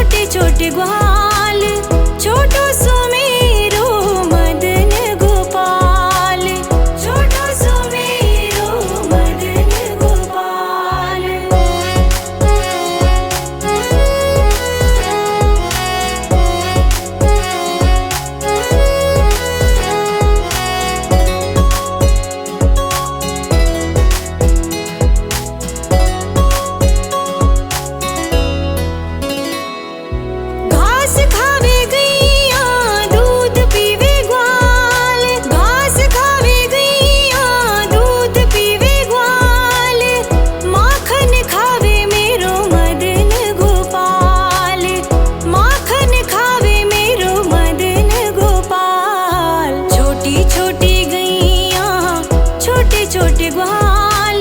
छोटे छोटे ग्वाल, छोटो सुमेरो मदन गोपाल, छोटो सुमेरो मदन गोपाल। घास खावे गैया दूध पीवे ग्वाल, घास खावे गैया दूध पीवे ग्वाल, माखन खावे मेरो मदन गोपाल, माखन खावे मेरो मदन गोपाल। छोटी छोटी गैया छोटे छोटे ग्वाल,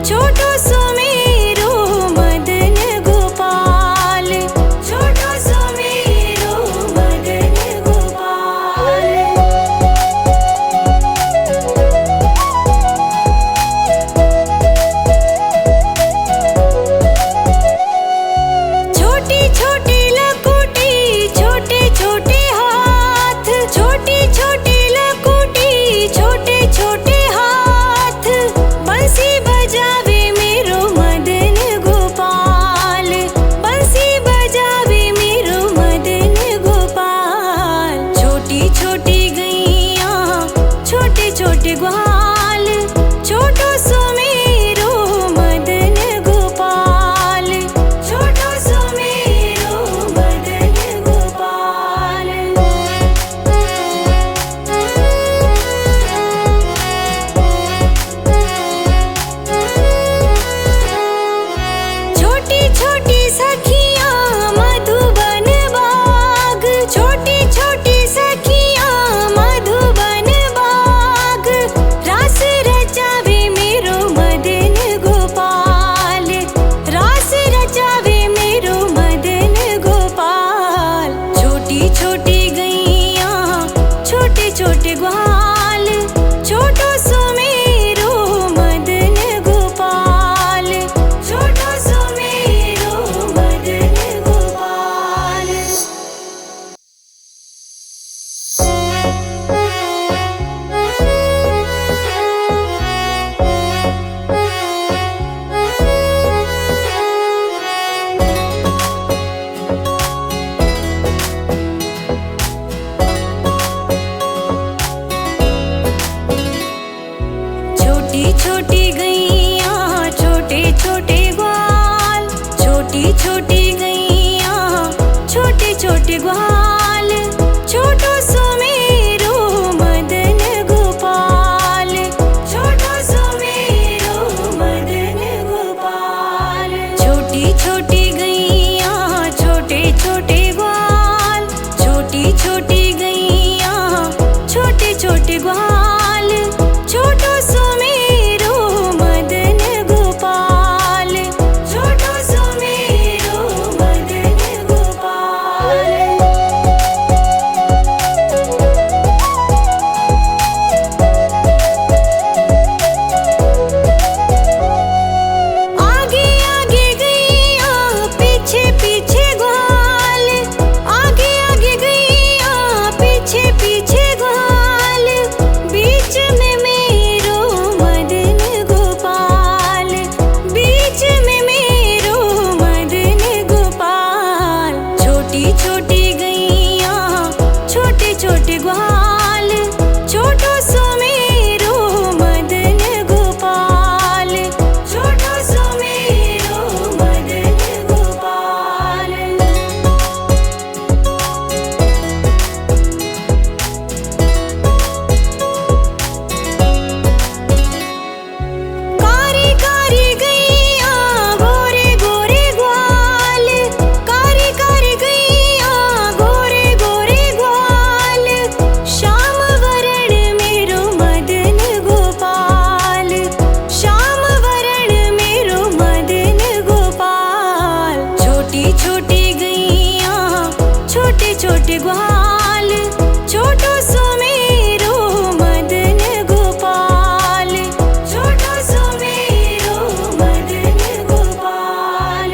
छोटो सुमेरो मदन गोपाल, छोटो सुमेरो मदन गोपाल। छोटी छोटी लकुटी छोटे छोटे हाथ, छोटी छोटी लकुटी छोटे छोटे हाथ, बंसी बजावे मेरो मदन गोपाल, बंसी बजावे मेरो मदन गोपाल। छोटी छोटी गैया छोटे छोटे ग्वाल, छोटो सुमेरो मदन गोपाल, छोटो सुमेरो मदन गोपाल। छोटी छोटी सखियां मधुबन बाग, छोटी छोटी सखियां मधुबन बाग, रास रचावे मेरो मदन गोपाल, रास रचावे मेरो मदन गोपाल। छोटी छोटी गैया छोटे छोटे ग्वाल, छोटो सुमेरो मदन गोपाल, छोटो सुमेरो मदन गोपाल। छोटी छोटी गैया छोटे छोटे ग्वाल, छोटी छोटी गैया छोटे छोटे ग्वाल, छोटो सुमेरो मदन गोपाल, छोटो सुमेरो मदन गोपाल। छोटी छोटी गैया छोटे छोटे ग्वाल, छोटी छोटी गैया छोटे छोटे ग्वाल, छोटो सुमेरो मदन गोपाल, छोटो सुमेरो मदन गोपाल। आगे आगे गैया पीछे पीछे ग्वाल, आगे आगे गैया पीछे पीछे ग्वाल, बीच में मेरो मदन गोपाल, बीच में मेरो मदन गोपाल। छोटी छोटी गैया छोटे छोटे ग्वाल, छोटो सुमेरो मदन गोपाल, छोटो सुमेरो मदन गोपाल। कारी कारी गैया गोरे गोरे ग्वाल, कारी कारी गैया गोरे गोरे ग्वाल, श्याम वरण मेरो मदन गोपाल, श्याम वरण मेरो मदन गोपाल। छोटी छोटी गैया छोटे छोटे ग्वाल, छोटो सुमेरो मदन गोपाल, छोटो सुमेरो मदन गोपाल।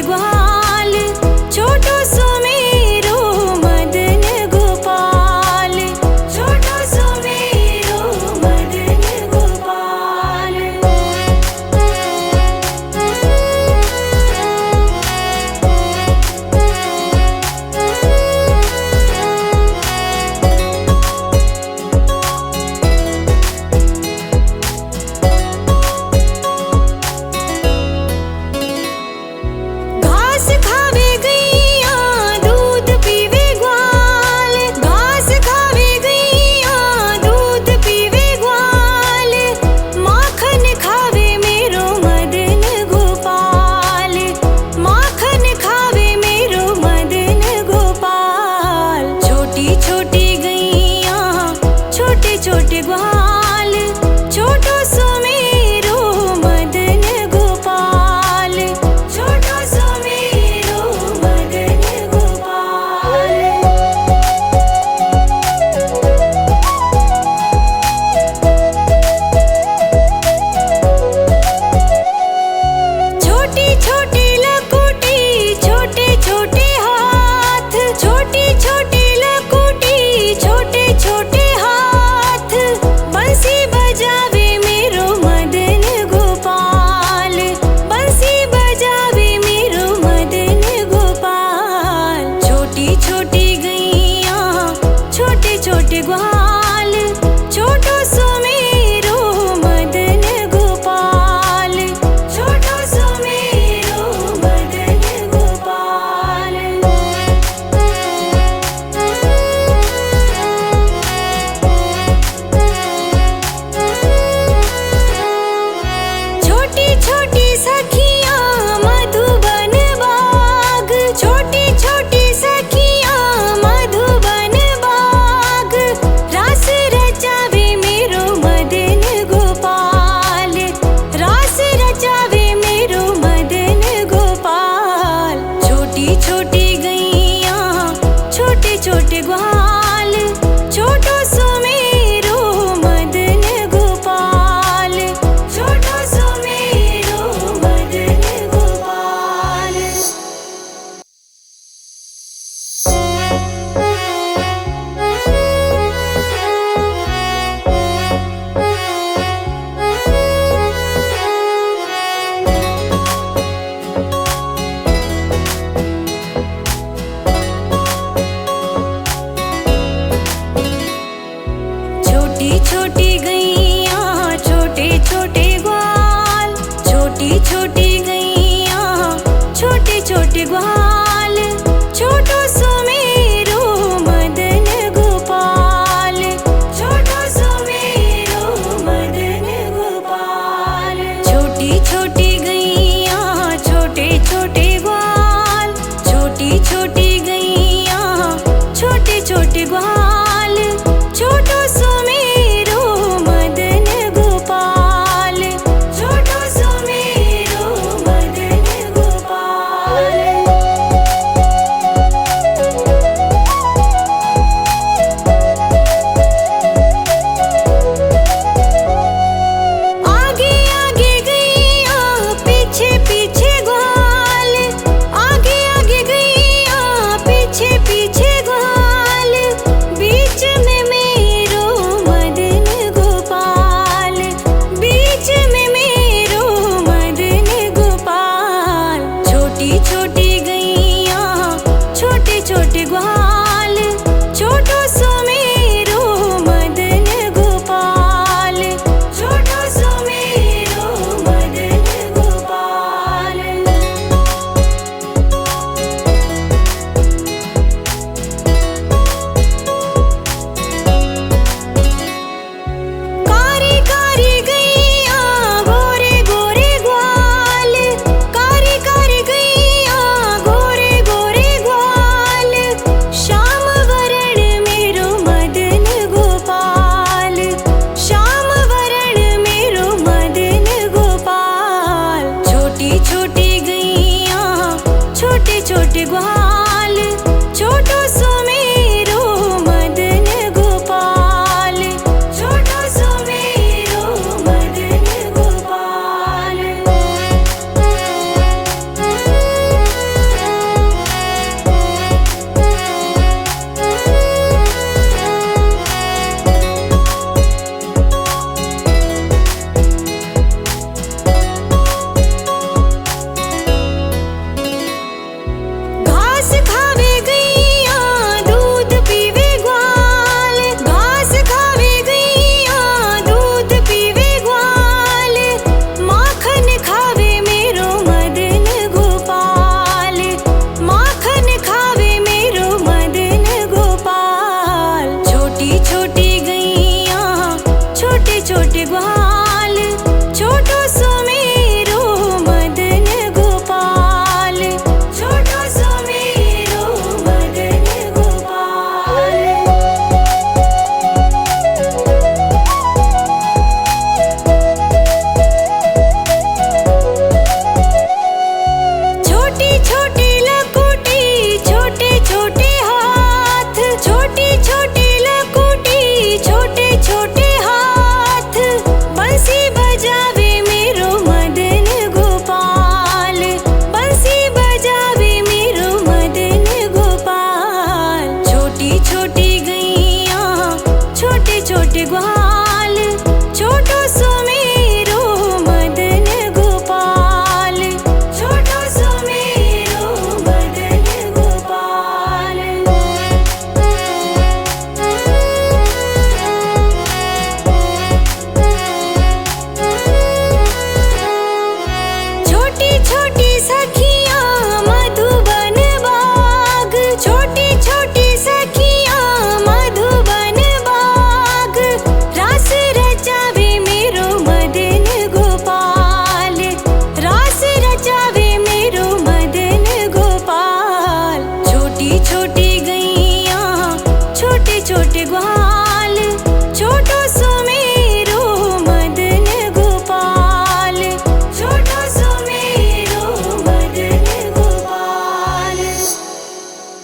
छोटे ग्वाल, छोटो सुमेरो मदन गोपाल, छोटो सुमेरो मदन गोपाल। घास खावे गैया दूध पीवे ग्वाल, घास खावे गैया दूध पीवे ग्वाल, माखन खावे मेरो मदन गोपाल, माखन खावे मेरो मदन गोपाल। छोटी छोटी गैया छोटे छोटे ग्वाल, छोटो सुमेरो मदन गोपाल, छोटो सुमेरो मदन गोपाल। छोटी छोटी लकुटी छोटे छोटे हाथ, छोटी छोटी लकुटी छोटे छोटे हाथ, बंसी बजावे मेरो मदन गोपाल, बंसी बजावे मेरो मदन गोपाल। छोटी छोटी गैया छोटे छोटे ग्वाल, छोटो सुमेरो मदन गोपाल, छोटो सुमेरो मदन गोपाल। छोटी छोटी सखियाँ मधुबन बाग, छोटी छोटी सखियाँ मधुबन बाग, रास रचावे मेरो मदन गोपाल, रास रचावे मेरो मदन गोपाल। छोटी छोटी गैया छोटे छोटे ग्वाल, छोटो सुमेरो मदन गोपाल, छोटो सुमेरो मदन गोपाल। छोटी छोटी गैया छोटे छोटे ग्वाल, छोटी छोटी गैया छोटे छोटे ग्वाल, छोटो सुमेरो मदन गोपाल, छोटो सुमेरो मदन गोपाल। छोटी छोटी गैया छोटे छोटे ग्वाल, छोटी छोटी गैया छोटे छोटे ग्वाल, छोटो सुमेरो मदन गोपाल, छोटो सुमेरो मदन गोपाल। आगे आगे गैया पीछे पीछे ग्वाल, आगे आगे गैया पीछे पीछे ग्वाल, बीच में मेरो मदन गोपाल, बीच में मेरो मदन गोपाल। छोटी छोटी गैया छोटे छोटे ग्वाल, छोटो सुमेरो मदन गोपाल, छोटो सुमेरो मदन गोपाल। कारी कारी गैया गोरे गोरे ग्वाल, कारी कारी गैया गोरे गोरे ग्वाल, श्याम वरण मेरो मदन गोपाल, श्याम वरण मेरो मदन गोपाल। छोटी छोटी गैया छोटे छोटे ग्वाल, छोटो सुमेरो मदन गोपाल, छोटो सुमेरो मदन गोपाल। छोटी सखी